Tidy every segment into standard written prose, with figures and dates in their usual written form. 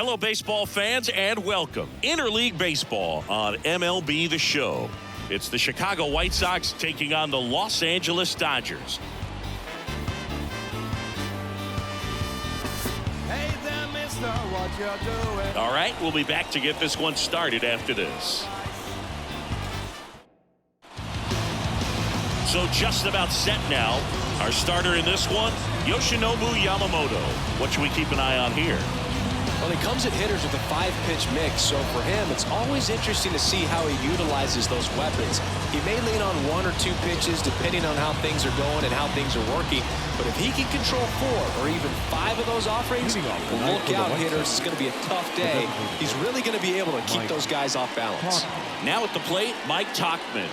Hello, baseball fans, and welcome. Interleague Baseball on MLB The Show. It's the Chicago White Sox taking on the Los Angeles Dodgers. Hey there, mister, what you doing? All right, we'll be back to get this one started after this. So just about set now. Our starter in this one, Yoshinobu Yamamoto. What should we keep an eye on here? Well, he comes at hitters with a 5-pitch mix, so for him, it's always interesting to see how he utilizes those weapons. He may lean on 1 or 2 pitches depending on how things are going and how things are working, but if he can control 4 or even 5 of those offerings, look out, hitters. It's going to be a tough day. He's really going to be able to keep those guys off balance. Now at the plate, Mike Tauchman.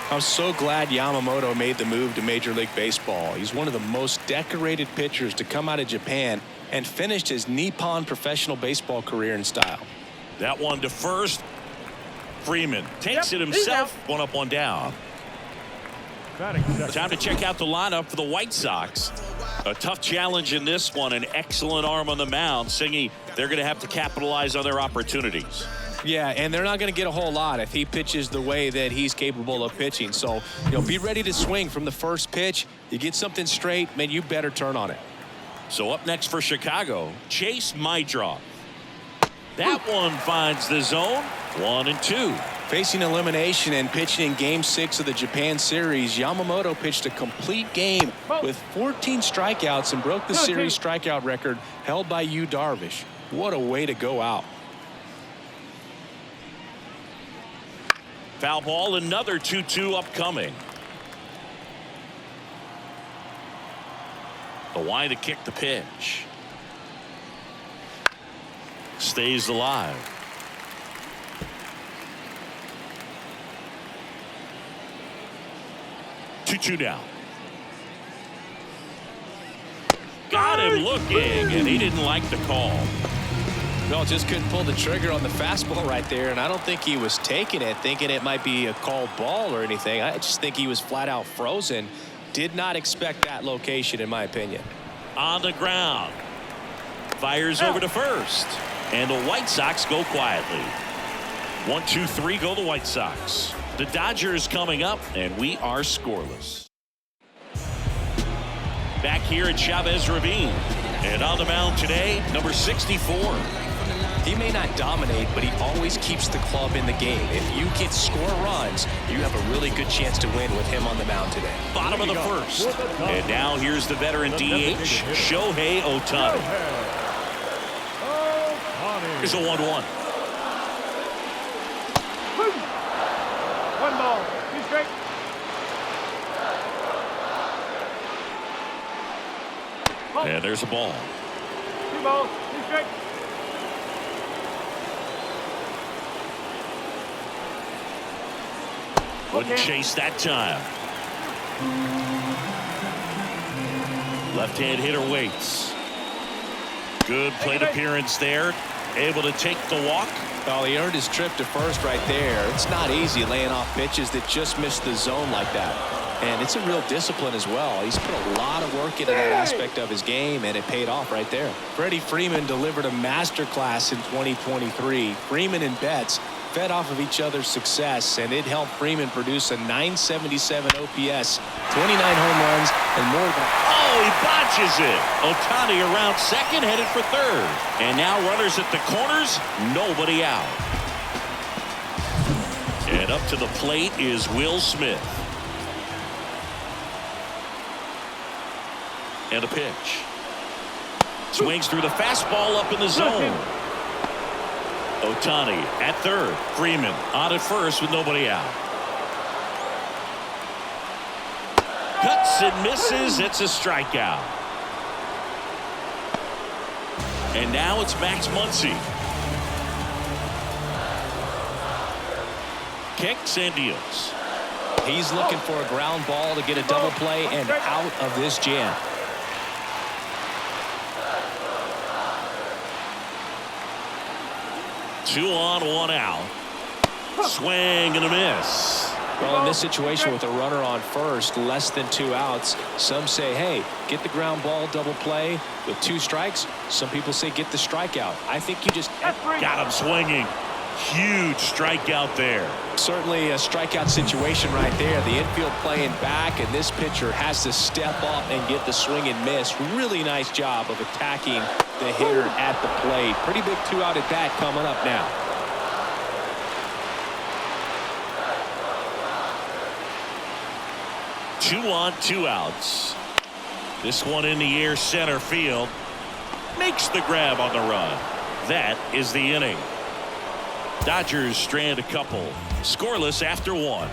I'm so glad Yamamoto made the move to Major League Baseball. He's one of the most decorated pitchers to come out of Japan and finished his Nippon professional baseball career in style. That one to first. Freeman takes it himself. One up, one down. Time to check out the lineup for the White Sox. A tough challenge in this one. An excellent arm on the mound. Singy, they're going to have to capitalize on their opportunities. Yeah, and they're not going to get a whole lot if he pitches the way that he's capable of pitching. So, be ready to swing from the first pitch. You get something straight, man, you better turn on it. So up next for Chicago, Chase Maidroff. That one finds the zone. 1-2. Facing elimination and pitching in Game 6 of the Japan series, Yamamoto pitched a complete game with 14 strikeouts and broke the series strikeout record held by Yu Darvish. What a way to go out. Foul ball, another 2-2 upcoming. The wide to kick the pitch. Stays alive. Two down. Got him looking, and he didn't like the call. No, just couldn't pull the trigger on the fastball right there, and I don't think he was taking it, thinking it might be a called ball or anything. I just think he was flat out frozen. Did not expect that location, in my opinion. On the ground. Fires over to first. And the White Sox go quietly. 1-2-3 go the White Sox. The Dodgers coming up, and we are scoreless. Back here at Chavez Ravine. And on the mound today, number 64. He may not dominate, but he always keeps the club in the game. If you can score runs, you have a really good chance to win with him on the mound today. Bottom of the first. And now here's the veteran DH, Shohei Ohtani. Here's a 1-1. 1 ball, 2 straight. 2 And there's a ball. 2 balls, 2 straight. Wouldn't chase that time. Left-hand hitter waits. Good plate appearance there. Able to take the walk. Well, he earned his trip to first right there. It's not easy laying off pitches that just miss the zone like that. And it's a real discipline as well. He's put a lot of work into that aspect of his game, and it paid off right there. Freddie Freeman delivered a masterclass in 2023. Freeman and Betts fed off of each other's success, and it helped Freeman produce a .977 OPS, 29 home runs, and more than... Oh, he botches it. Ohtani around second, headed for third. And now runners at the corners, nobody out. And up to the plate is Will Smith. And a pitch. Swings through the fastball up in the zone. Ohtani at third. Freeman on at first with nobody out. Cuts and misses. It's a strikeout. And now it's Max Muncy. Kicks and deals. He's looking for a ground ball to get a double play and out of this jam. Two on, one out. Swing and a miss. Well, in this situation with a runner on first, less than 2 outs, some say, hey, get the ground ball double play with 2 strikes. Some people say get the strikeout. I think you just got him swinging. Huge strikeout there. Certainly a strikeout situation right there. The infield playing back, and this pitcher has to step up and get the swing and miss. Really nice job of attacking the hitter at the plate. Pretty big 2-out at bat coming up now. Two on, 2 outs. This one in the air, center field. Makes the grab on the run. That is the inning. Dodgers strand a couple. Scoreless after 1.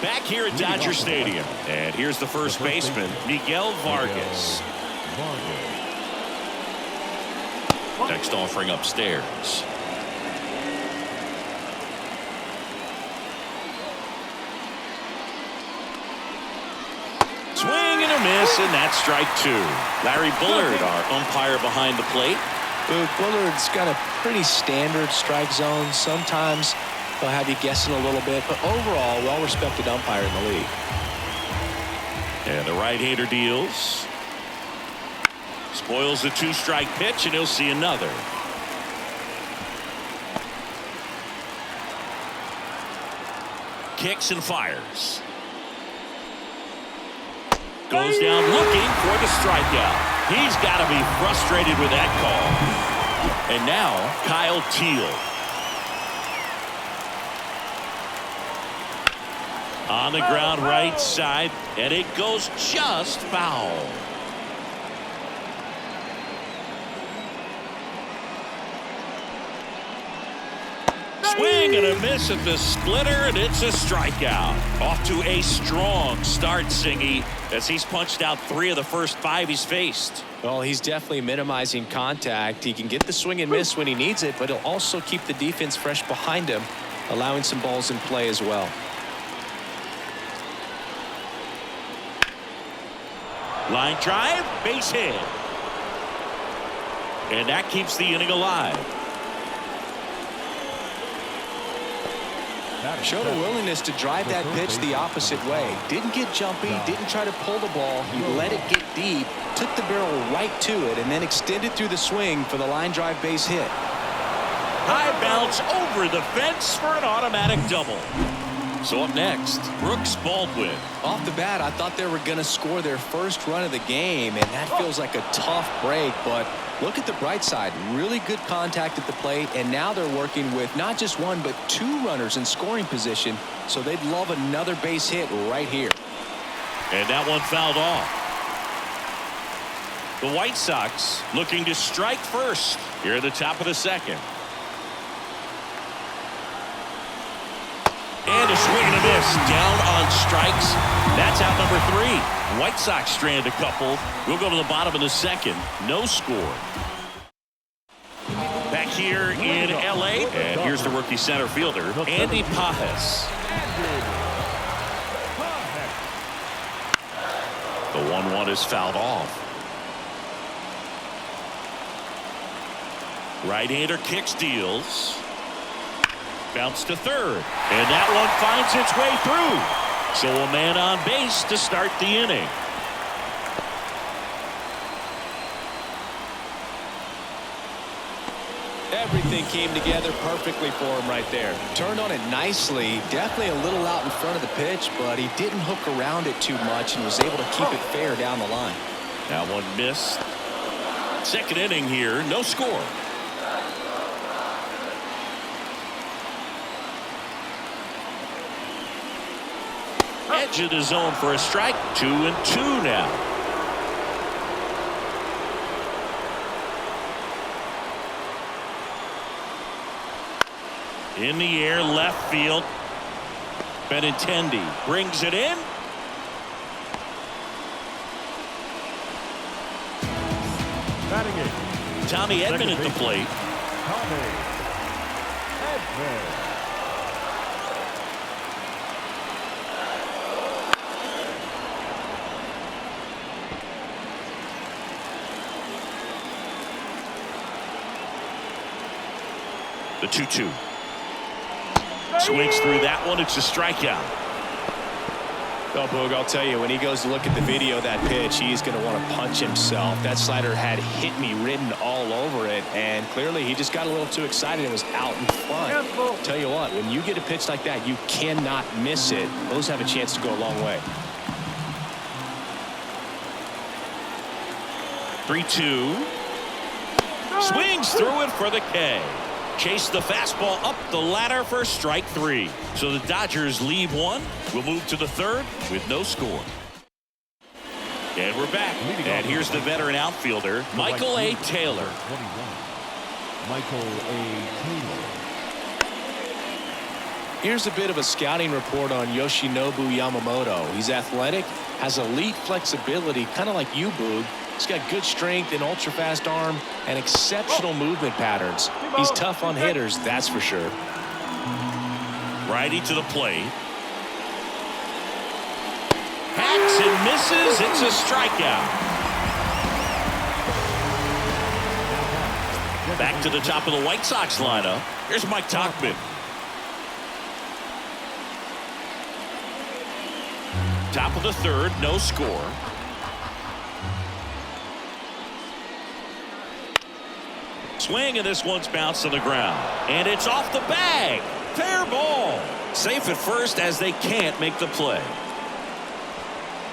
Back here at Dodger Stadium. And here's the first baseman, Miguel Vargas. Next offering upstairs. Swing and a miss, and that's strike 2. Larry Bullard, our umpire behind the plate. Bullard's got a pretty standard strike zone. Sometimes they'll have you guessing a little bit, but overall, well-respected umpire in the league. And the right-hander deals. Spoils the 2-strike pitch, and he'll see another. Kicks and fires. Goes down looking for the strikeout. He's got to be frustrated with that call. And now Kyle Teal. On the ground right side, and it goes just foul. Swing and a miss at the splitter, and it's a strikeout. Off to a strong start, Singy, as he's punched out 3 of the first 5 he's faced. Well, he's definitely minimizing contact. He can get the swing and miss when he needs it, but he'll also keep the defense fresh behind him, allowing some balls in play as well. Line drive, base hit. And that keeps the inning alive. Showed a willingness to drive that pitch the opposite way. Didn't get jumpy, didn't try to pull the ball. He let it get deep, took the barrel right to it, and then extended through the swing for the line drive base hit. High bounce over the fence for an automatic double. So up next, Brooks Baldwin. Off the bat, I thought they were going to score their first run of the game, and that feels like a tough break, but look at the bright side. Really good contact at the plate, and now they're working with not just 1 but 2 runners in scoring position, so they'd love another base hit right here. And that one fouled off. The White Sox looking to strike first here at the top of the second. And a swing and a miss down on strikes. That's out number 3. White Sox strand a couple. We'll go to the bottom of the second. No score. Back here in L.A. And here's the rookie center fielder, Andy Pajes. The 1-1 is fouled off. Right-hander kicks, deals. Bounce to third. And that one finds its way through. So a man on base to start the inning. Everything came together perfectly for him right there. Turned on it nicely. Definitely a little out in front of the pitch, but he didn't hook around it too much and was able to keep it fair down the line. That one missed. Second inning here, no score. Edge of the zone for a strike. 2-2 now. In the air, left field. Benintendi brings it in. Batting it. Tommy Edman at the plate. Tommy Edman. The 2-2. Swings through that one. It's a strikeout. Well, Boog, I'll tell you, when he goes to look at the video of that pitch, he's going to want to punch himself. That slider had hit me written all over it, and clearly he just got a little too excited and was out in front. Tell you what, when you get a pitch like that, you cannot miss it. Those have a chance to go a long way. 3-2. Swings through it for the K. Chase the fastball up the ladder for strike 3. So the Dodgers lead one. We'll move to the third with no score. And we're back. And here's the veteran outfielder, Michael A. Taylor. Michael A. Taylor. Here's a bit of a scouting report on Yoshinobu Yamamoto. He's athletic, has elite flexibility, kind of like you, Boog. He's got good strength, an ultra-fast arm, and exceptional movement patterns. He's tough on hitters, that's for sure. Righty to the plate. Hacks and misses. It's a strikeout. Back to the top of the White Sox lineup. Here's Mike Tauchman. Top of the third, no score. Swing, and this one's bounced on the ground. And it's off the bag. Fair ball. Safe at first as they can't make the play.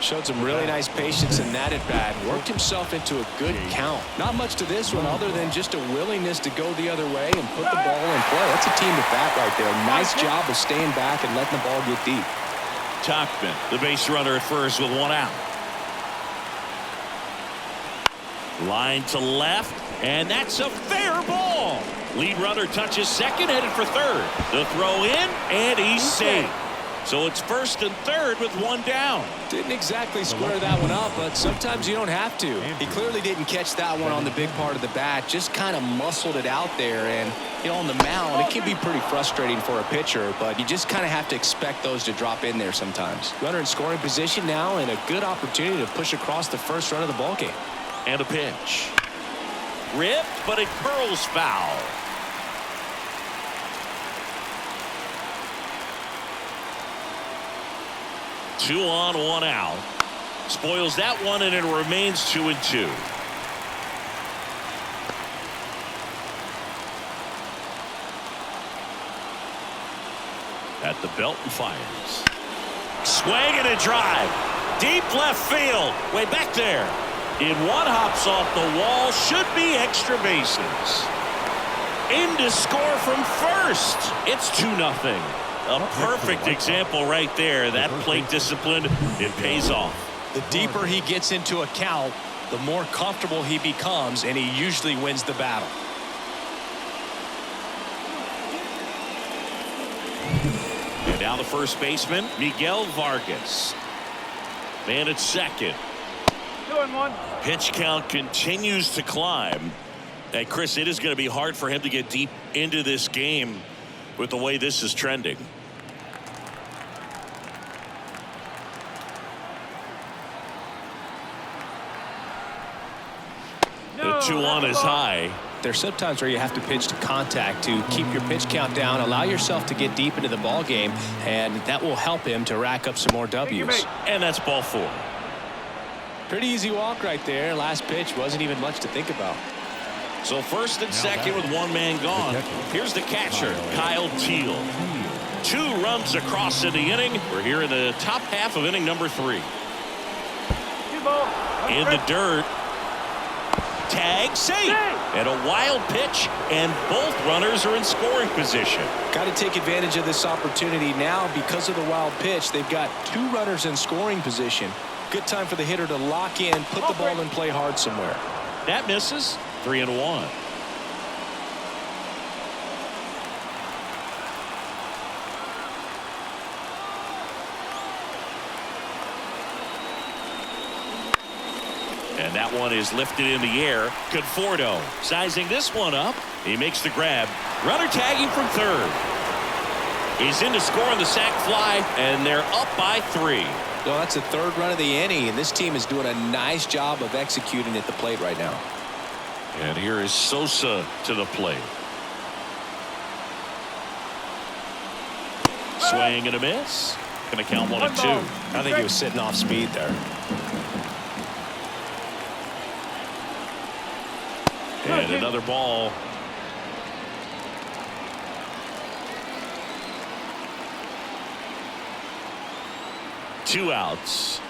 Showed some really nice patience in that at bat. Worked himself into a good count. Not much to this one other than just a willingness to go the other way and put the ball in play. That's a team at bat right there. Nice job of staying back and letting the ball get deep. Tauchman, the base runner at first with one out. Line to left, and that's a fair ball. Lead runner touches second, headed for third. The throw in, and he's safe. So it's first and third with one down. Didn't exactly square that one up, but sometimes you don't have to. He clearly didn't catch that one on the big part of the bat, just kind of muscled it out there. And, you know, on the mound, it can be pretty frustrating for a pitcher, but you just kind of have to expect those to drop in there sometimes. Runner in scoring position now, and a good opportunity to push across the first run of the ballgame. And a pitch. Ripped, but it curls foul. Two on, one out. Spoils that one, and it remains 2-2. At the belt and fires. Swing and a drive. Deep left field. Way back there. In one, hops off the wall. Should be extra bases. In to score from first. It's 2-0. A perfect example right there. That plate discipline, it pays off. The deeper he gets into a count, the more comfortable he becomes, and he usually wins the battle. And now the first baseman, Miguel Vargas. Man at second. 2-1. Pitch count continues to climb. And Chris, it is going to be hard for him to get deep into this game with the way this is trending. The 2-1 is high. There's sometimes where you have to pitch to contact to keep your pitch count down, allow yourself to get deep into the ball game, and that will help him to rack up some more W's. And that's ball 4. Pretty easy walk right there. Last pitch wasn't even much to think about. So first and second with one man gone. Here's the catcher, Kyle Teal. 2 runs across in the inning. We're here in the top half of inning number 3. In the dirt. Tag, safe. And a wild pitch, and both runners are in scoring position. Got to take advantage of this opportunity now because of the wild pitch. They've got 2 runners in scoring position. Good time for the hitter to lock in, put the ball in play hard somewhere. That misses. 3-1. And that one is lifted in the air. Conforto sizing this one up. He makes the grab. Runner tagging from third. He's in to score on the sac fly, and they're up by 3. Well, that's the 3rd run of the inning, and this team is doing a nice job of executing at the plate right now. And here is Sosa to the plate. Swing and a miss. Going to count 1-2. I think he was sitting off speed there. And another ball. Two outs.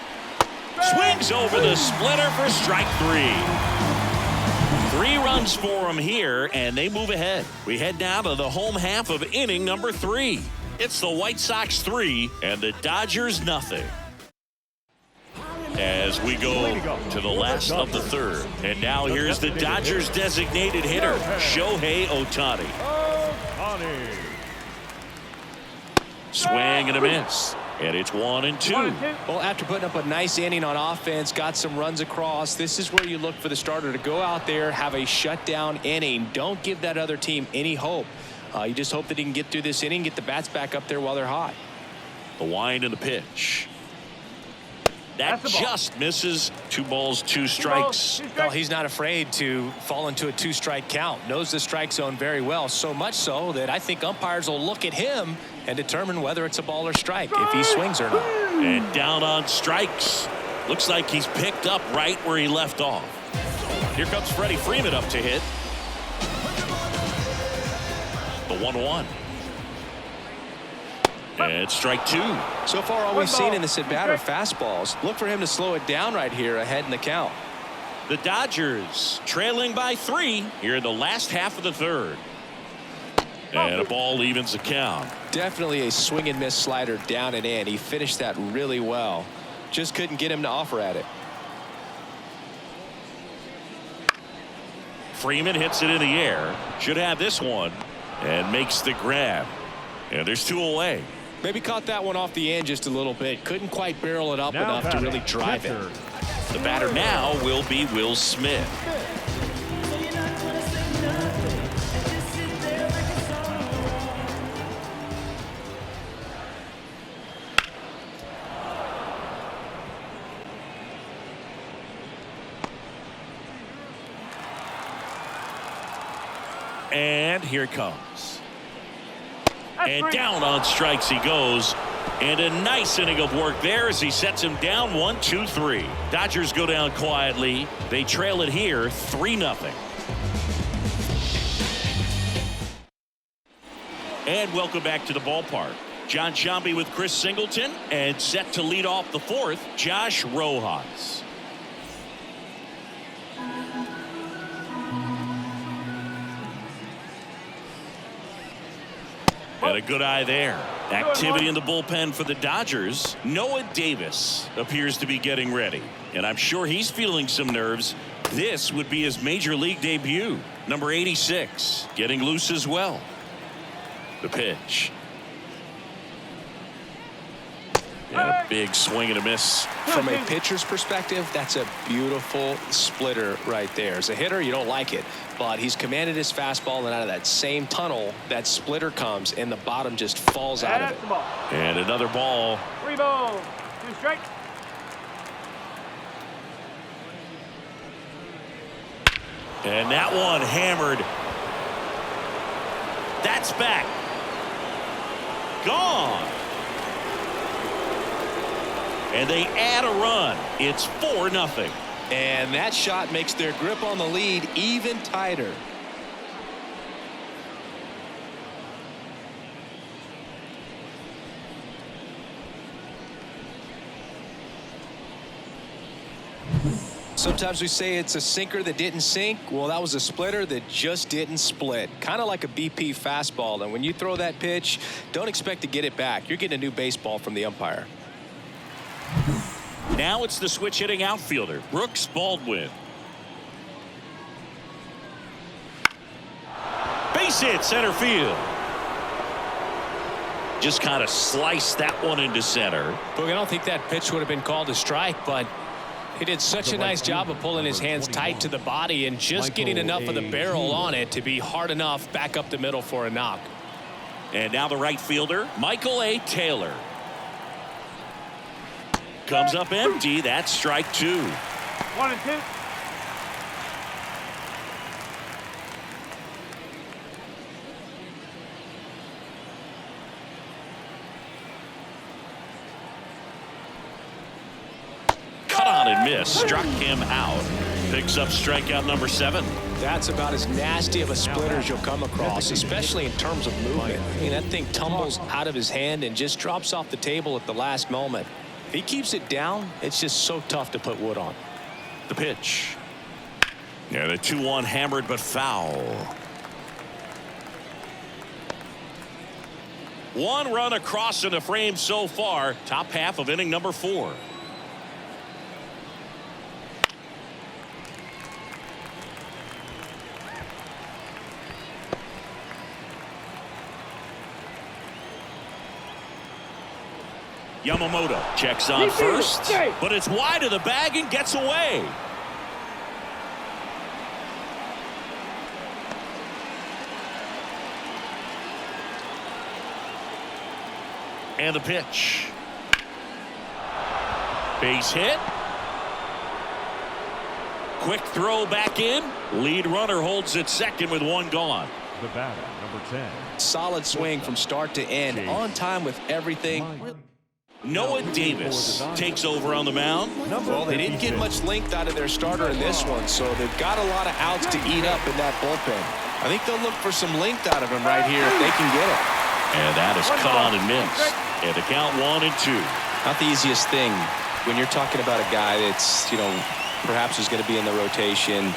Swings over the splitter for strike 3. 3 runs for him here, and they move ahead. We head now to the home half of inning number 3. It's the White Sox 3 and the Dodgers nothing. As we go to the last of the 3rd. And now here's the Dodgers designated hitter, Shohei Ohtani. Swing and a miss. And it's 1-2. Well, after putting up a nice inning on offense, got some runs across, this is where you look for the starter to go out there, have a shutdown inning. Don't give that other team any hope. You just hope that he can get through this inning, get the bats back up there while they're hot. The wind and the pitch. That just misses. 2 balls, 2 strikes. Well, he's not afraid to fall into a 2-strike count. Knows the strike zone very well. So much so that I think umpires will look at him and determine whether it's a ball or strike, if he swings or not. And down on strikes. Looks like he's picked up right where he left off. Here comes Freddie Freeman up to hit. The 1-1. And strike 2. So far, all we've seen in this at-bat are fastballs. Look for him to slow it down right here ahead in the count. The Dodgers trailing by 3 here in the last half of the 3rd. And a ball evens the count. Definitely a swing and miss slider down and in. He finished that really well. Just couldn't get him to offer at it. Freeman hits it in the air. Should have this one. And makes the grab. And there's 2 away. Maybe caught that one off the end just a little bit. Couldn't quite barrel it up enough to really drive it. The batter now will be Will Smith. And here it comes. And down on strikes he goes. And a nice inning of work there as he sets him down 1-2-3. Dodgers go down quietly. They trail it here 3-0. And welcome back to the ballpark. John Sciambi with Chris Singleton, and set to lead off the 4th, Josh Rojas. And a good eye there. Activity in the bullpen for the Dodgers. Noah Davis appears to be getting ready. And I'm sure he's feeling some nerves. This would be his major league debut. Number 86. Getting loose as well. The pitch. And a big swing and a miss. From a pitcher's perspective, that's a beautiful splitter right there. As a hitter, you don't like it, but he's commanded his fastball, and out of that same tunnel, that splitter comes, and the bottom just falls out of it. And another ball. 3 balls, 2 strikes. And that one hammered. That's back. Gone. And they add a run. It's 4-0. And that shot makes their grip on the lead even tighter. Sometimes we say it's a sinker that didn't sink. Well, that was a splitter that just didn't split. Kind of like a BP fastball. And when you throw that pitch, don't expect to get it back. You're getting a new baseball from the umpire. Now it's the switch hitting outfielder, Brooks Baldwin. Base hit center field. Just kind of sliced that one into center. Boog, I don't think that pitch would have been called a strike, but he did such a nice job of pulling his hands tight to the body and just getting enough of the barrel on it to be hard enough back up the middle for a knock. And now the right fielder, Michael A. Taylor. Comes up empty. That's strike 2. 1 and 2. miss. Struck him out. Picks up strikeout number 7. That's about as nasty of a splitter as you'll come across, especially in terms of movement. I mean, that thing tumbles out of his hand and just drops off the table at the last moment. If he keeps it down, it's just so tough to put wood on. The pitch. Yeah, the 2-1 hammered but foul. 1 run across in the frame so far. Top half of inning number 4. Yamamoto checks on first, but it's wide of the bag and gets away. And the pitch. Base hit. Quick throw back in. Lead runner holds at second with 1 gone. The batter, number 10. Solid swing from start to end, on time with everything. Noah Davis takes over on the mound. Well, they didn't get much length out of their starter in this one, so they've got a lot of outs to eat up in that bullpen. I think they'll look for some length out of him right here if they can get it. And that is cut on and missed. And the count 1-2. Not the easiest thing when you're talking about a guy that's, perhaps is going to be in the rotation,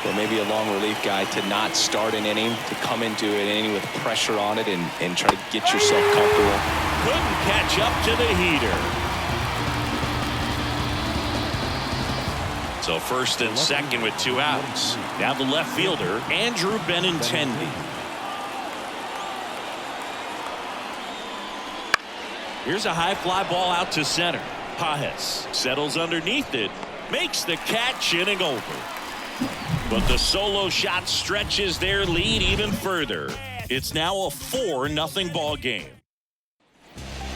or maybe a long relief guy, to not start an inning, to come into an inning with pressure on it and try to get yourself comfortable. Couldn't catch up to the heater. So first and second with 2 outs. Now the left fielder, Andrew Benintendi. Here's a high fly ball out to center. Pajes settles underneath it, makes the catch, inning over. But the solo shot stretches their lead even further. It's now a 4-0 ball game.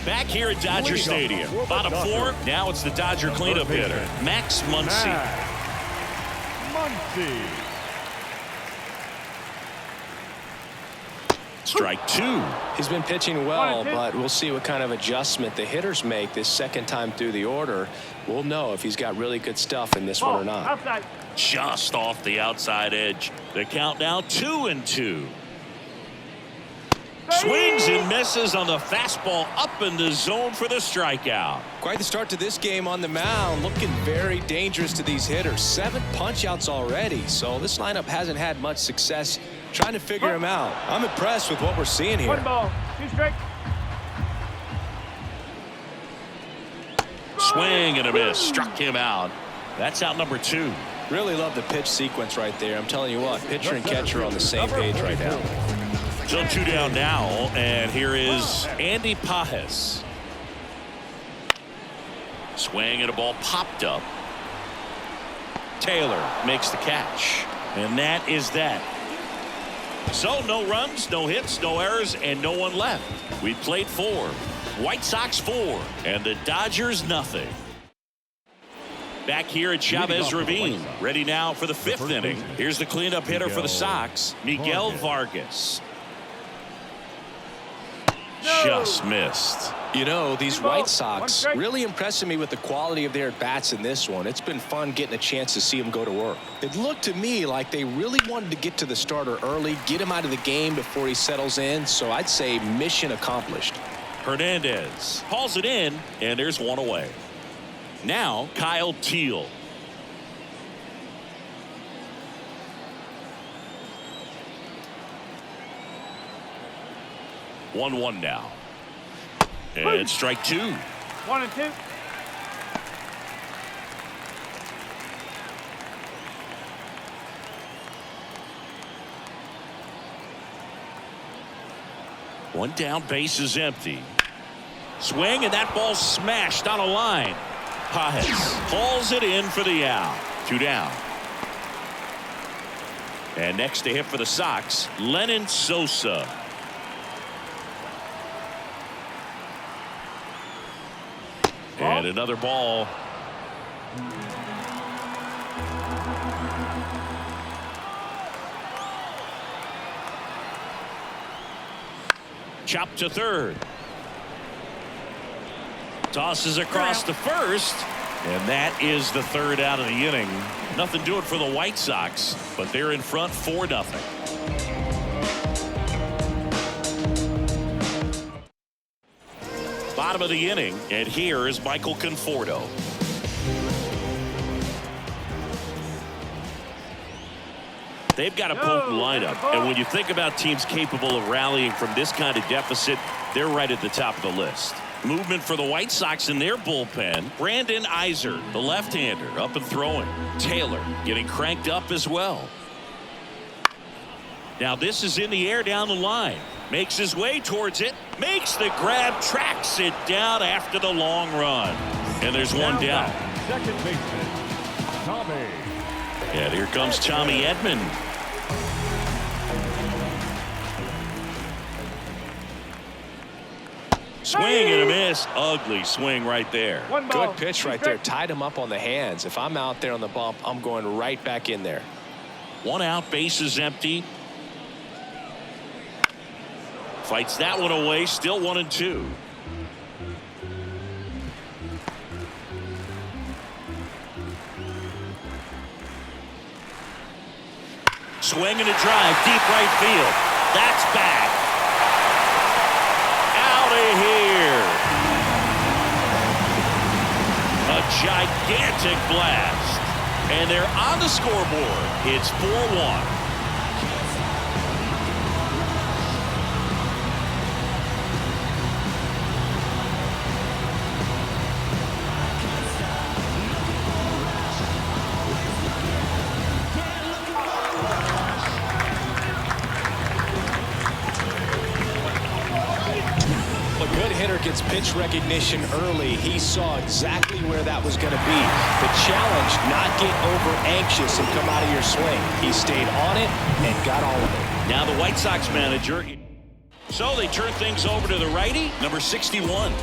Back here at Dodger Stadium. Bottom 4. Now it's the Dodger cleanup hitter, Max Muncy. Strike 2. He's been pitching well, but we'll see what kind of adjustment the hitters make this second time through the order. We'll know if he's got really good stuff in this one or not. Just off the outside edge. The count now 2-2. Swings and misses on the fastball up in the zone for the strikeout. Quite the start to this game on the mound. Looking very dangerous to these hitters. 7 punch-outs already, so this lineup hasn't had much success trying to figure him out. I'm impressed with what we're seeing here. 1 ball, 2 strikes. Swing and a miss. Struck him out. That's out number 2. Really love the pitch sequence right there. I'm telling you what, pitcher and catcher are on the same page right now. So 2 down now, and here is Andy Pajes. Swing and a ball popped up. Taylor makes the catch, and that is that. So no runs, no hits, no errors, and no one left. We played 4. White Sox 4, and the Dodgers nothing. Back here at Chavez Ravine, ready now for the 5th inning. Here's the cleanup hitter for the Sox, Miguel Vargas. Just missed. These White Sox really impressing me with the quality of their at-bats in this one. It's been fun getting a chance to see them go to work. It looked to me like they really wanted to get to the starter early, get him out of the game before he settles in, so I'd say mission accomplished. Hernandez hauls it in, and there's 1 away. Now Kyle Teal. One now. And strike 2. 1 and 2. One down, base is empty. Swing, and that ball smashed on a line. Pajes hauls it in for the out. 2 down. And next to hit for the Sox, Lenyn Sosa. And another ball. Chop to third. Tosses across to first. And that is the third out of the inning. Nothing doing for the White Sox, but they're in front 4-0. Bottom of the inning, and here is Michael Conforto. They've got a potent lineup, and when you think about teams capable of rallying from this kind of deficit, they're right at the top of the list. Movement for the White Sox in their bullpen. Brandon Iser, the left-hander, up and throwing. Taylor getting cranked up as well. Now this is in the air down the line. Makes his way towards it. Makes the grab. Tracks it down after the long run. And there's one down. Second baseman, Tommy. And here comes Tommy Edman. Swing and a miss. Ugly swing right there. Good pitch right there. Tied him up on the hands. If I'm out there on the bump, I'm going right back in there. 1 out, bases empty. Fights that one away. Still 1-2. Swing and a drive. Deep right field. That's back. Out of here. A gigantic blast. And they're on the scoreboard. It's 4-1. Gets pitch recognition early. He saw exactly where that was going to be. The challenge, not get over anxious and come out of your swing. He stayed on it and got all of it. Now the White Sox manager. So they turn things over to the righty, number 61.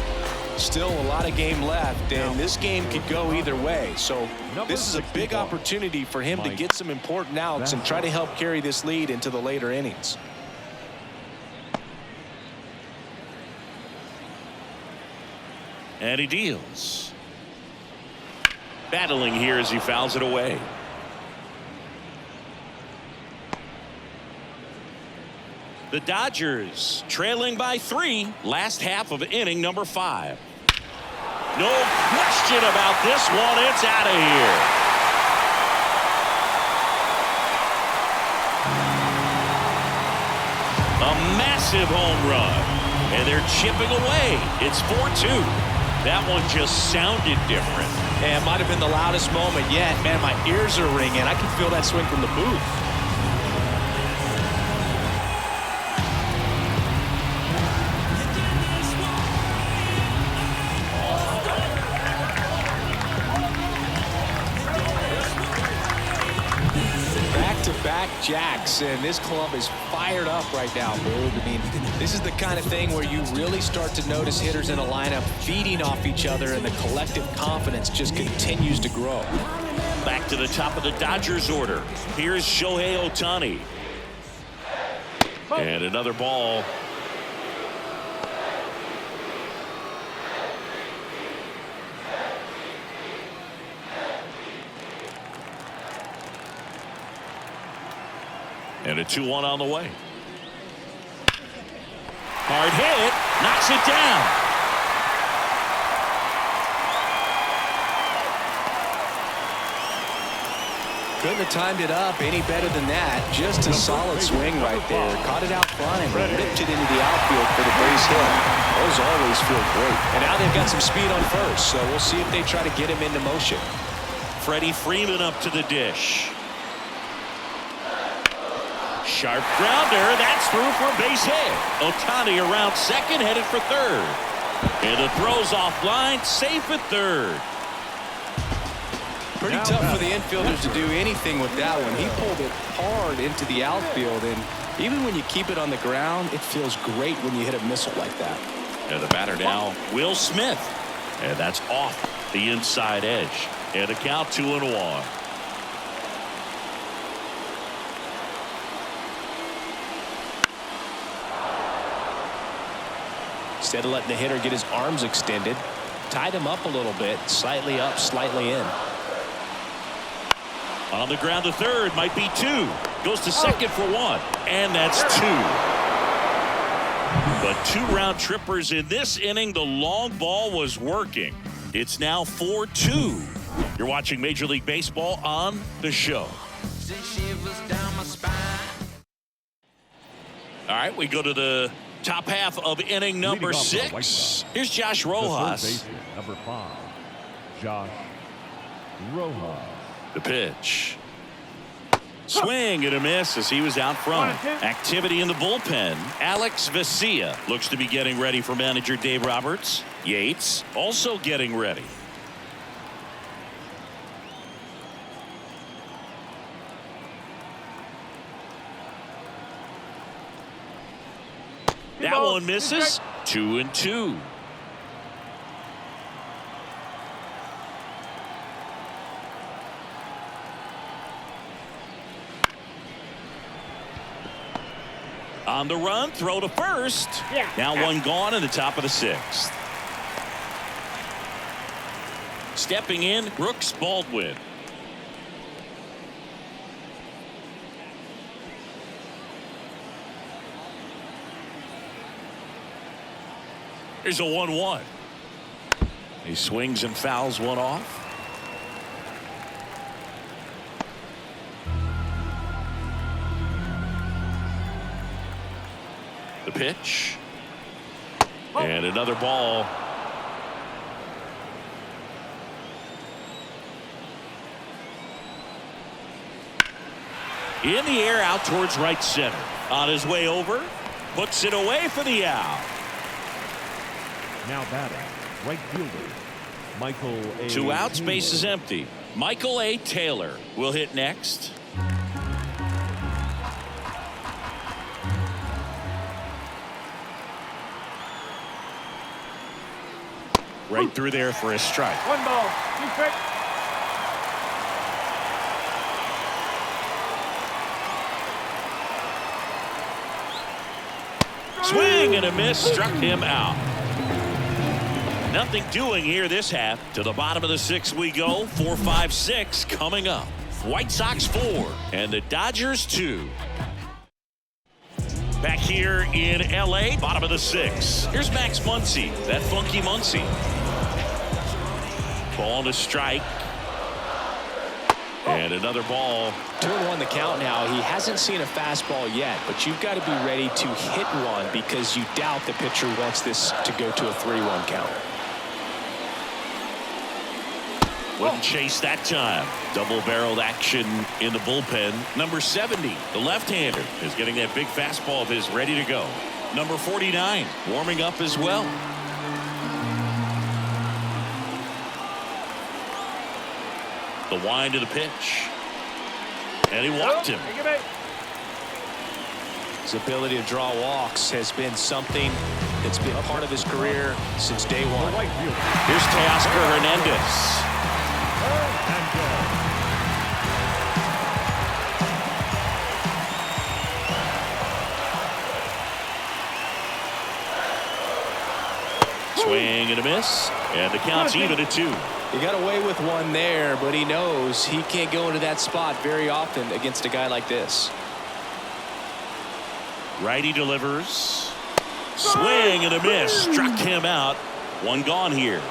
Still a lot of game left, and this game could go either way. So this is a big opportunity for him to get some important outs and try to help carry this lead into the later innings. And he deals. Battling here as he fouls it away. The Dodgers trailing by 3. Last half of inning number 5. No question about this one. It's out of here. A massive home run. And they're chipping away. It's 4-2. That one just sounded different. And it might have been the loudest moment yet. Man, my ears are ringing. I can feel that swing from the booth. Back-to-back jacks, and this club is fired up right now, Boog. I mean, this is the kind of thing where you really start to notice hitters in a lineup feeding off each other, and the collective confidence just continues to grow. Back to the top of the Dodgers order. Here's Shohei Ohtani. And another ball. And a 2-1 on the way. Hard hit. Knocks it down. Couldn't have timed it up any better than that. Just a solid swing right there. Caught it out front and ripped it into the outfield for the base hit. Those always feel great. And now they've got some speed on first, so we'll see if they try to get him into motion. Freddie Freeman up to the dish. Sharp grounder. That's through for a base hit. Ohtani around second, headed for third. And the throw's offline, safe at third. Pretty tough for the infielders to do anything with that one. He pulled it hard into the outfield, and even when you keep it on the ground, it feels great when you hit a missile like that. And the batter now, Will Smith. And that's off the inside edge. And a count 2-1. Instead of letting the hitter get his arms extended, tied him up a little bit, slightly up, slightly in. On the ground to third, might be 2. Goes to second for 1, and that's 2. But 2 round trippers in this inning. The long ball was working. It's now 4-2. You're watching Major League Baseball on the show. All right, we go to the top half of inning number 6. Here's Josh Rojas. Number 5, Josh Rojas. The pitch. Swing and a miss as he was out front. Activity in the bullpen. Alex Vesia looks to be getting ready for manager Dave Roberts. Yates also getting ready. That one misses. 2-2. On the run, throw to first. Now 1 gone in the top of the 6th. Stepping in, Brooks Baldwin. Here's a 1-1. He swings and fouls one off. The pitch. And another ball. In the air out towards right center. On his way over. Puts it away for the out. Now batting, right fielder, Michael A. 2 out, Taylor. space is empty. Michael A. Taylor will hit next. Right through there for a strike. 1 ball, 2 strikes. Swing and a miss, struck him out. Nothing doing here this half. To the bottom of the 6th we go. 4-5-6 coming up. White Sox 4 and the Dodgers 2. Back here in LA, bottom of the 6th. Here's Max Muncy, that funky Muncy. Ball to strike. And another ball. 2-1 the count now. He hasn't seen a fastball yet, but you've got to be ready to hit one because you doubt the pitcher wants this to go to a 3-1 count. Wouldn't chase that time. Double-barreled action in the bullpen. Number 70, the left-hander, is getting that big fastball of his ready to go. Number 49, warming up as well. The wind of the pitch. And he walked him. His ability to draw walks has been something that's been part of his career since day one. Right fielder, Here's Teoscar Hernandez. Swing and a miss. And the count's even at 2. He got away with one there, but he knows he can't go into that spot very often against a guy like this. Righty delivers. Swing and a miss. Struck him out. 1 gone here.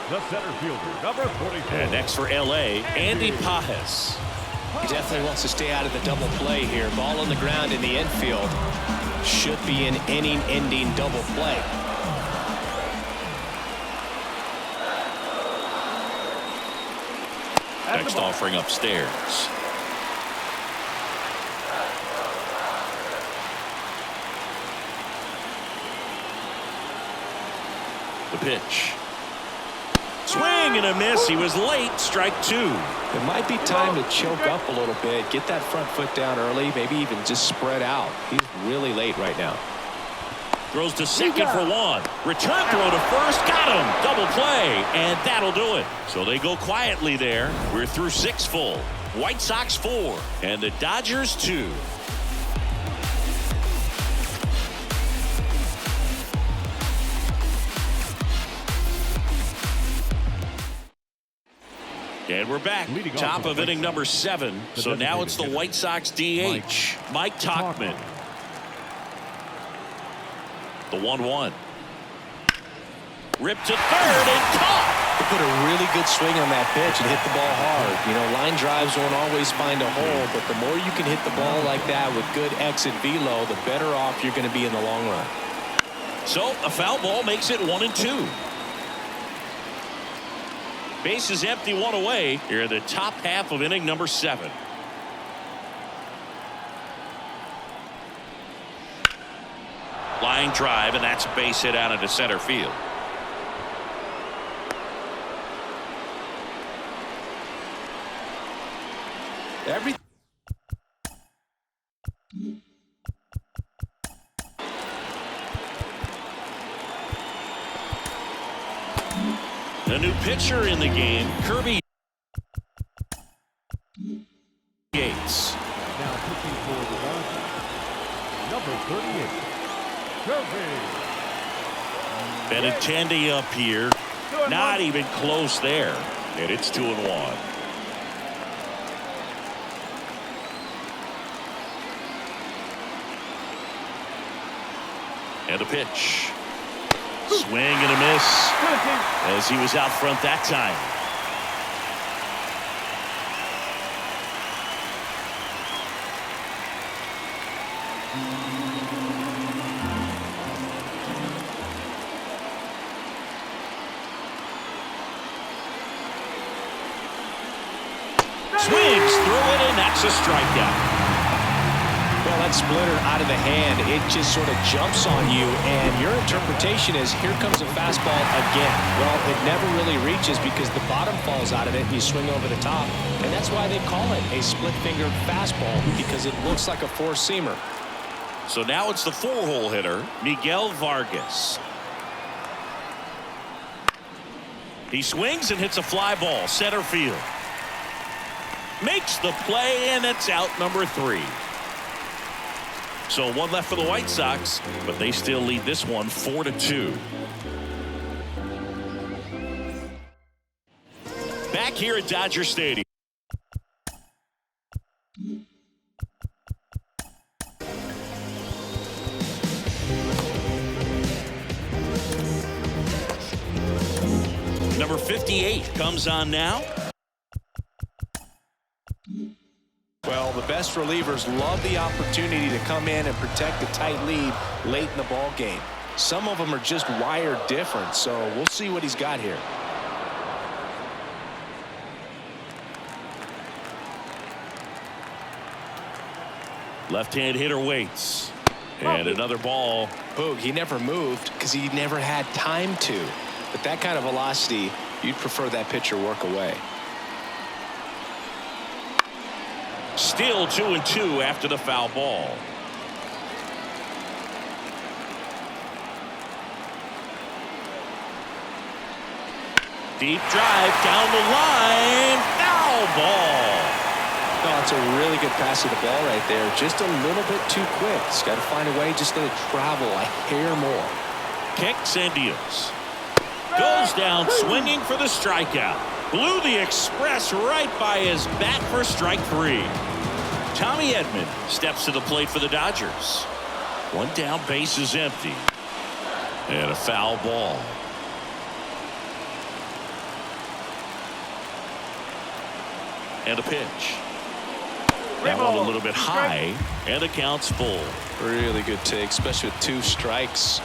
the center fielder, number 44. And next for LA, Andy Pajes. He definitely wants to stay out of the double play here. Ball on the ground in the infield. Should be an inning-ending double play. Next offering upstairs. The pitch. Swing and a miss. He was late. Strike 2. It might be time to choke up a little bit. Get that front foot down early. Maybe even just spread out. He's really late right now. Throws to second for 1. Return throw to first. Got him. Double play. And that'll do it. So they go quietly there. We're through 6 full. White Sox 4 and the Dodgers 2. And we're back. Leading off Top for of the inning White number Sox, 7. the So now it's the designated White Sox DH, Mike Tauchman. The 1-1. Ripped to third and caught. He put a really good swing on that pitch and hit the ball hard. You know, line drives won't always find a hole, but the more you can hit the ball like that with good exit velo, the better off you're going to be in the long run. So a foul ball makes it 1-2. Base is empty, one away. Here in the top half of inning number 7. Line drive, and that's a base hit out into center field. The new pitcher in the game, Kirby Yates. Now pitching for the Dodgers, number 38, Kirby. Benintendi up here. Not even close there. And it's 2-1. And a pitch. Swing and a miss as he was out front that time. Swings through it, and that's a strikeout. Well, that splitter out of the hand, it just sort of jumps on you, and your interpretation is, here comes a fastball again. Well, it never really reaches because the bottom falls out of it and you swing over the top, and that's why they call it a split-fingered fastball, because it looks like a four-seamer. So now it's the 4-hole hitter, Miguel Vargas. He swings and hits a fly ball, center field. Makes the play, and it's out number 3. So one left for the White Sox, but they still lead this one 4-2. Back here at Dodger Stadium. Number 58 comes on now. Well, the best relievers love the opportunity to come in and protect a tight lead late in the ball game. Some of them are just wired different, so we'll see what he's got here. Left-hand hitter waits. And another ball. Boog, he never moved because he never had time to. But that kind of velocity, you'd prefer that pitcher work away. Still 2-2 after the foul ball. Deep drive down the line. Foul ball. No, it's a really good pass of the ball right there. Just a little bit too quick. He's got to find a way just to travel a hair more. Kicks and deals. Goes down swinging for the strikeout. Blew the express right by his bat for strike 3. Tommy Edman steps to the plate for the Dodgers. One down, base is empty. And a foul ball. And a pitch. That one a little bit high, and the count's full. Really good take, especially with 2 strikes.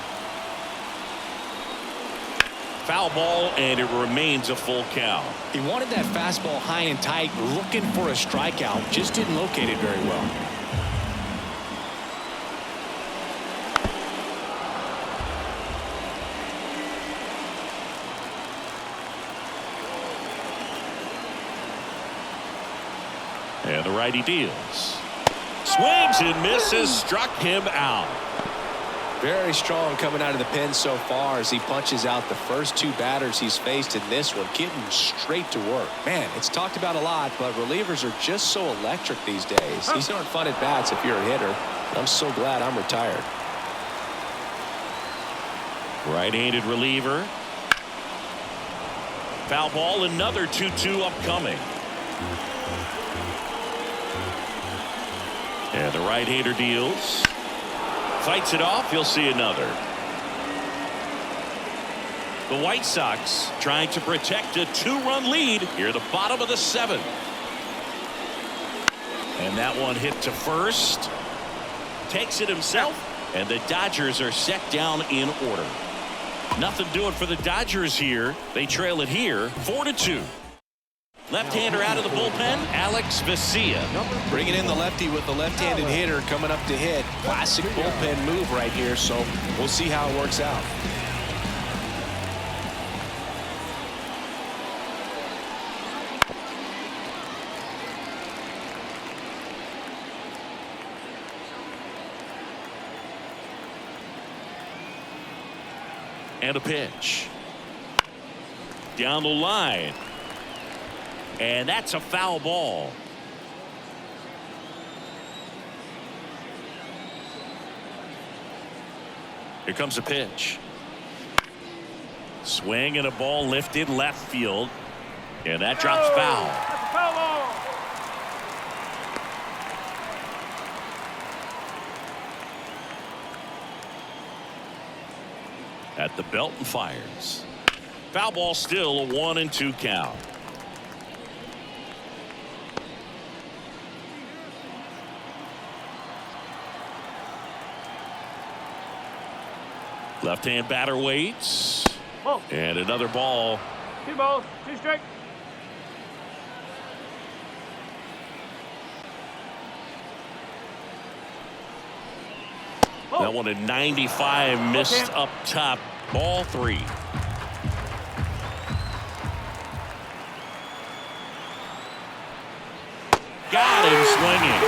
Foul ball, and it remains a full count. He wanted that fastball high and tight, looking for a strikeout. Just didn't locate it very well. And the righty deals. Swings and misses, struck him out. Very strong coming out of the pen so far as he punches out the first 2 batters he's faced in this one, getting straight to work. Man, it's talked about a lot, but relievers are just so electric these days. These aren't fun at bats if you're a hitter. I'm so glad I'm retired. Right-handed reliever. Foul ball, another 2-2 upcoming. And the right-hander deals. Fights it off. He'll see another. The White Sox trying to protect a 2-run lead here at the bottom of the 7th. And that one hit to first. Takes it himself. And the Dodgers are set down in order. Nothing doing for the Dodgers here. They trail it here 4-2. Left-hander out of the bullpen, Alex Vesia. Bringing in the lefty with the left-handed hitter coming up to hit. Classic bullpen move right here, so we'll see how it works out. And a pitch. Down the line. And that's a foul ball. Here comes a pitch. Swing and a ball lifted left field. And that drops foul. That's a foul ball. At the belt and fires. Foul ball, still a 1-2 count. Left-hand batter waits. Ball. And another ball. 2 balls, 2 strike. That one at 95, missed up top. Ball 3. Got him swinging.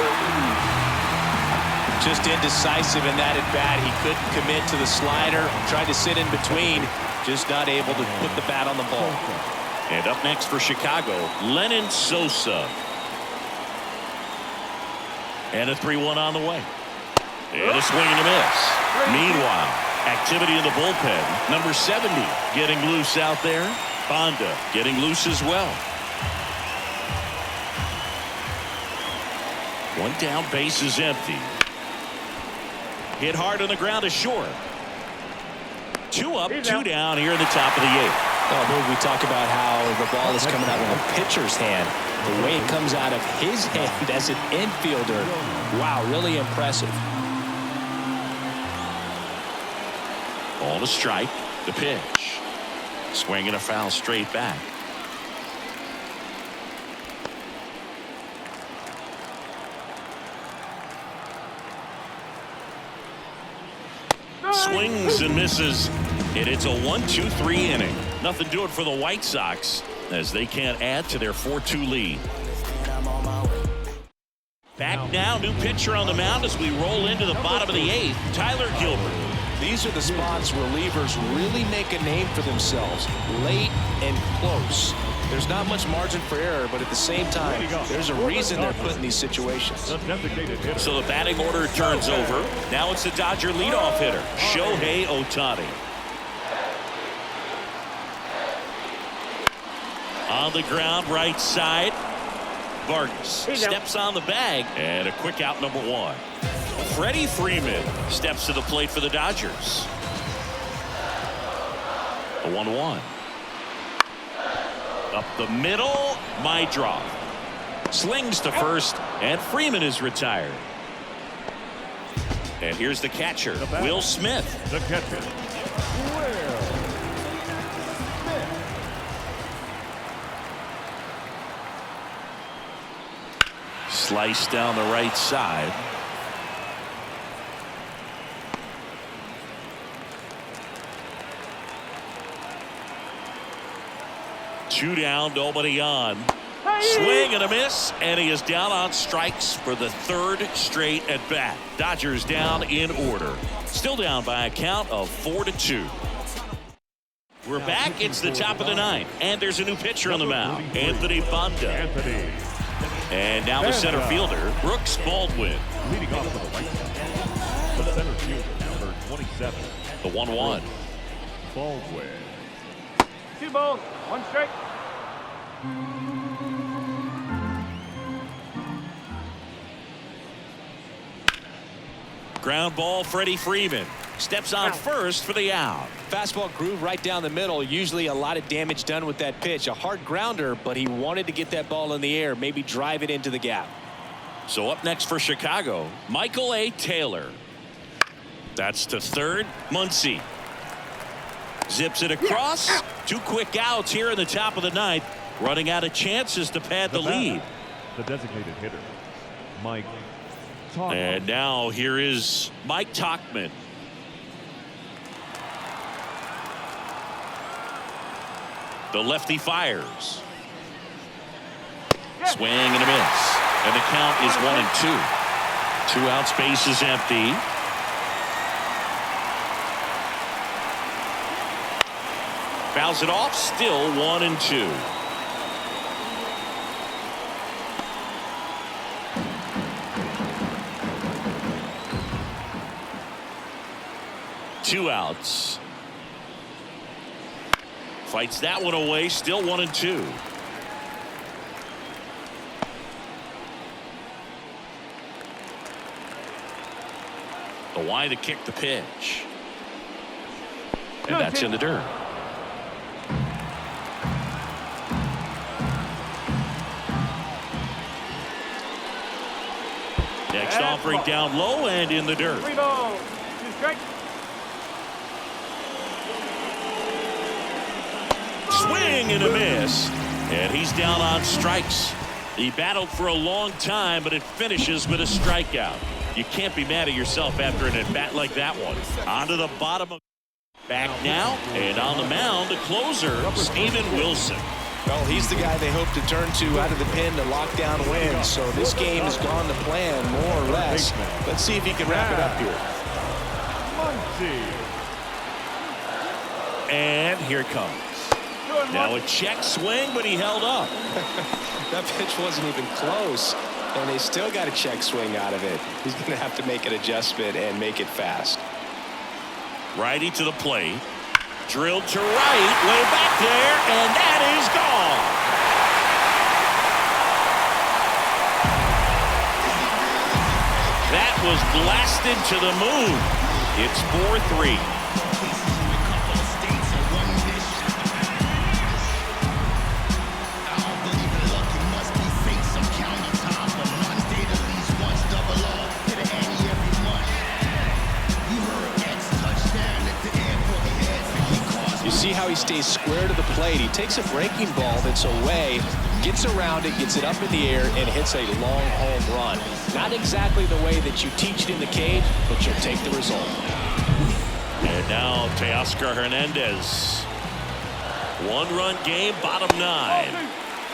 Just indecisive in that at bat. He couldn't commit to the slider. Tried to sit in between. Just not able to put the bat on the ball. And up next for Chicago, Lenyn Sosa. And a 3-1 on the way. And a swing and a miss. Meanwhile, activity in the bullpen. Number 70 getting loose out there. Bonda getting loose as well. One down, base is empty. Hit hard on the ground is short. 2 up, 2 down here in the top of the 8th. Oh, we talk about how the ball is coming out of a pitcher's hand. The way it comes out of his hand as an infielder. Wow, really impressive. Ball to strike. The pitch. Swing and a foul straight back. Swings and misses. And it's a 1-2-3 inning. Nothing doing for the White Sox as they can't add to their 4-2 lead. Back now, new pitcher on the mound as we roll into the bottom of the 8th. Tyler Gilbert. These are the spots relievers really make a name for themselves. Late and close. There's not much margin for error, but at the same time, there's a reason they're put in these situations. So the batting order turns over. Now it's the Dodger leadoff hitter, Shohei Ohtani. On the ground, right side. Vargas steps on the bag, and a quick out, number 1. Freddie Freeman steps to the plate for the Dodgers. A 1-1. Up the middle, Maedroff slings to first, and Freeman is retired. And here's the catcher, Will Smith. The catcher, Will Smith. Slice down the right side. Two down, nobody on. Swing and a miss, and he is down on strikes for the 3rd straight at bat. Dodgers down in order. Still down by a count of 4-2. We're back. It's the top of the 9th, and there's a new pitcher on the mound, Anthony Bonda. And now the center fielder, Brooks Baldwin. Leading off for the White Sox, the center fielder, number 27. The 1-1. Baldwin. 2 balls, One strike. Ground ball, Freddie Freeman steps on first for the out. Fastball groove right down the middle. Usually a lot of damage done with that pitch. A hard grounder, but he wanted to get that ball in the air, maybe drive it into the gap. So up next for Chicago, Michael A. Taylor. That's to third. Muncy zips it across. 2 quick outs here in the top of the ninth. Running out of chances to pad the lead. The designated hitter, Mike Tauchman. And now here is Mike Tauchman. The lefty fires. Swing and a miss. And the count is 1-2. 2 outs, base is empty. Fouls it off, still 1-2. Two outs. Fights that one away, still 1-2. The wide to kick the pitch. And that's in the dirt. Next offering down low and in the dirt. 3 balls. 2 strikes. Swing and a miss. And he's down on strikes. He battled for a long time, but it finishes with a strikeout. You can't be mad at yourself after an at-bat like that one. On to the bottom of back now, and on the mound, the closer, Steven Wilson. Well, he's the guy they hope to turn to out of the pen to lock down wins. So this game has gone to plan, more or less. Let's see if he can wrap it up here. And here it comes. Now a check swing, but he held up. That pitch wasn't even close, and they still got a check swing out of it. He's going to have to make an adjustment and make it fast. Righty to the plate. Drilled to right, way back there, and that is gone. That was blasted to the moon. It's 4-3. See how he stays square to the plate. He takes a breaking ball that's away, gets around it, gets it up in the air, and hits a long home run. Not exactly the way that you teach it in the cage, but you'll take the result. And now Teoscar Hernandez. 1-run game, bottom 9.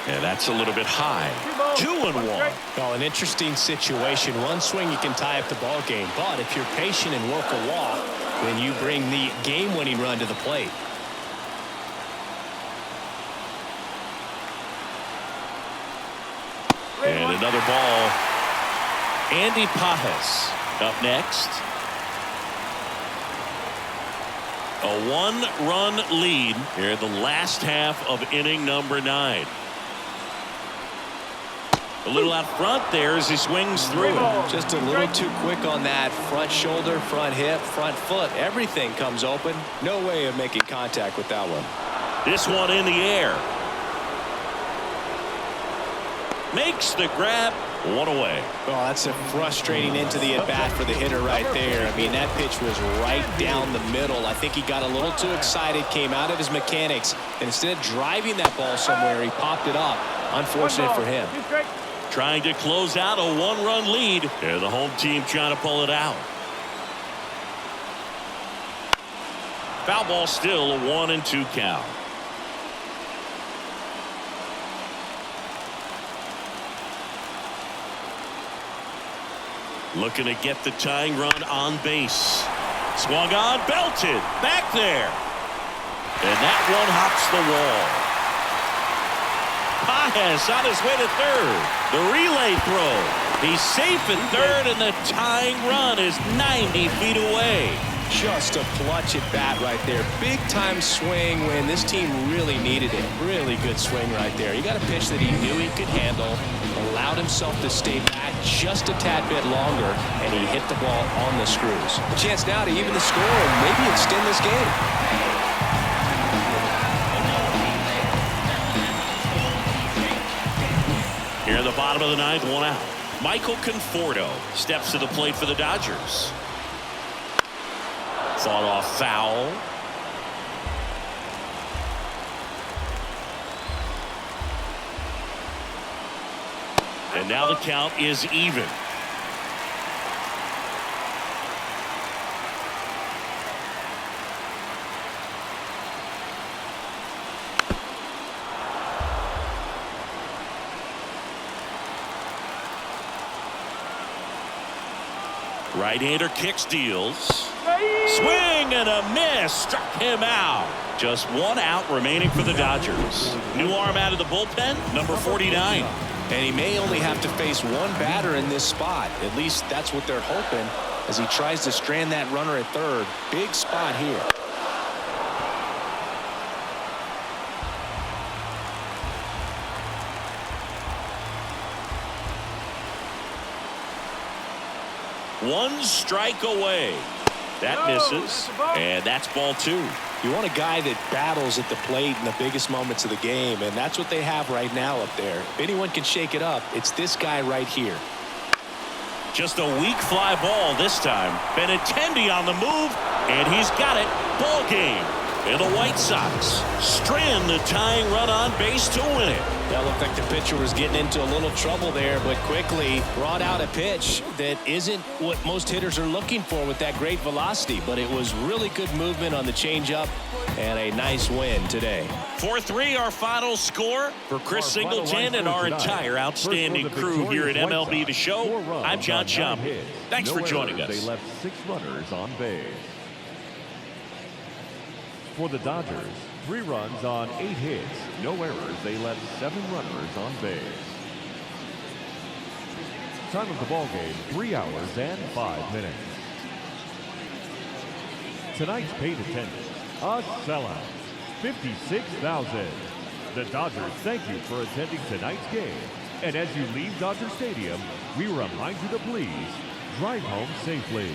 And that's a little bit high. 2-1. Well, an interesting situation. One swing you can tie up the ball game, but if you're patient and work a walk, then you bring the game-winning run to the plate. And another ball. Andy Pajes up next. A 1-run lead here in the last half of inning number 9. A little out front there as he swings through. Just a little too quick on that front shoulder, front hip, front foot. Everything comes open. No way of making contact with that one. This one in the air. Makes the grab. 1 away. Well, that's a frustrating into the at-bat for the hitter right there. I mean, that pitch was right down the middle. I think he got a little too excited, came out of his mechanics, and instead of driving that ball somewhere, he popped it up. Unfortunate for him. Trying to close out a 1-run lead. And the home team trying to pull it out. Foul ball, still a 1-2 count. Looking to get the tying run on base. Swung on, belted, back there. And that one hops the wall. Pajes on his way to third. The relay throw. He's safe at third, and the tying run is 90 feet away. Just a clutch at bat right there. Big time swing when this team really needed it. Really good swing right there. He got a pitch that he knew he could handle, allowed himself to stay back just a tad bit longer, and he hit the ball on the screws. A chance now to even the score and maybe extend this game. Here in the bottom of the ninth, 1 out. Michael Conforto steps to the plate for the Dodgers. Fought off foul. And now the count is even. Right-hander kicks, deals. Swing and a miss. Struck him out. Just 1 out remaining for the Dodgers. New arm out of the bullpen, number 49. And he may only have to face 1 batter in this spot. At least that's what they're hoping as he tries to strand that runner at third. Big spot here. One strike away. That misses. And that's ball 2. You want a guy that battles at the plate in the biggest moments of the game, and that's what they have right now up there. If anyone can shake it up, it's this guy right here. Just a weak fly ball this time. Benintendi on the move, and he's got it. Ball game. And the White Sox strand the tying run on base to win it. That looked like the pitcher was getting into a little trouble there, but quickly brought out a pitch that isn't what most hitters are looking for with that great velocity, but it was really good movement on the changeup and a nice win today. 4-3 our final score. For Chris Singleton and our entire outstanding crew here at MLB The Show, I'm John Schaumburg. Thanks for joining us. They left 6 runners on base. For the Dodgers, 3 runs on 8 hits, no errors. They left 7 runners on base. Time of the ball game, 3 hours and 5 minutes. Tonight's paid attendance, a sellout, 56,000. The Dodgers thank you for attending tonight's game. And as you leave Dodger Stadium, we remind you to please drive home safely.